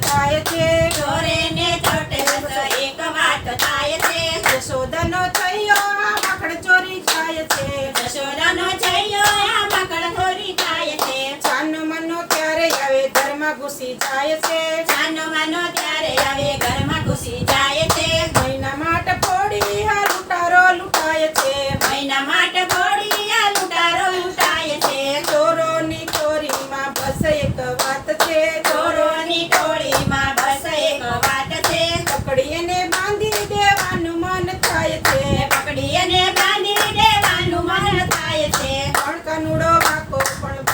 થાય છે. ચોરે ને ચોટે બસ એક વાત થાય છે. યશોદાનો થયો આ માખણ ચોરી થાય છે. યશોદાનો છૈયો આ માખણ ચોરી થાય છે. છાનો માનો ત્યારે આવે ઘરમાં ઘૂસી જાય છે. છાનો માનો ત્યારે આવે ઘરમાં ઘૂસી જાય છે. મહિના માટે ફોડી આ લૂંટારો લૂંટાય છે. મહિના માટે ફોડી આ લૂંટારો લૂંટાય છે. ચોરોની ચોરીમાં બસ એક વાત છે. ચોરોની ટોળીમાં બસ એક વાત છે. પકડી એને બાંધી દેવાનું મન થાય છે. પકડી અને બાંધી દેવાનું મન થાય છે. પણ કાનુડો વાકો પણ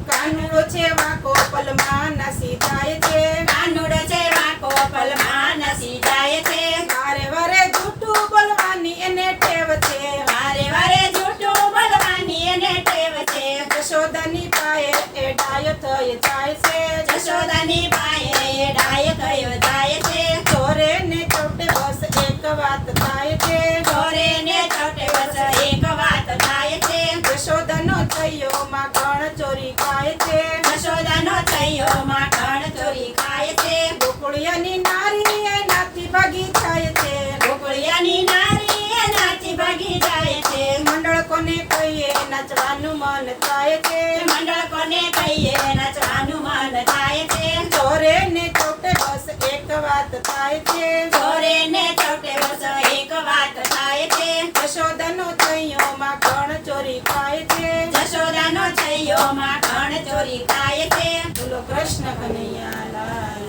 કાનુડો છે વાકો પલમાં નાસી જાય છે. કાનુડો છે વાકો પલમાં નસી જાય છે. વારે વારે જૂઠું બોલવાની એને ટેવ છે. વારે વારે જૂઠું બોલવાની એને ટેવ છે. યશોદાની પાયે એ ડાયો થઈ જાય છે. જશોદાની પાયે ડાય થયો જાય છે. ચોરે ને ચોટે બસ એક વાત થાય છે. ચોરે ને ચોટે બસ એક વાત થાય છે. યશોદાનો થયો માખણ ચોરી ખાય છે. જશોદાનો થયો માખણ ચોરી ખાય છે. ગોકુળિયાની નારી એનાથી ભાગી જાય છે. ગોકુળિયાની નારી એનાથી ભાગી જાય છે. મંડળ કોને કહીએ નાચવાનું મન થાય છે. મંડળ કોને કહીએ નચવાનું મન થાય છે. ચોરે ને ચોટે બસ એક વાત થાય છે. ચોરે ને ચોટે બસ એક વાત થાય છે. યશોદાનો થયો માખણ ચોરી ખાય છે. જશોદાનો થયો માખણ ચોરી ખાય છે. બોલો કૃષ્ણ કનૈયા લાલ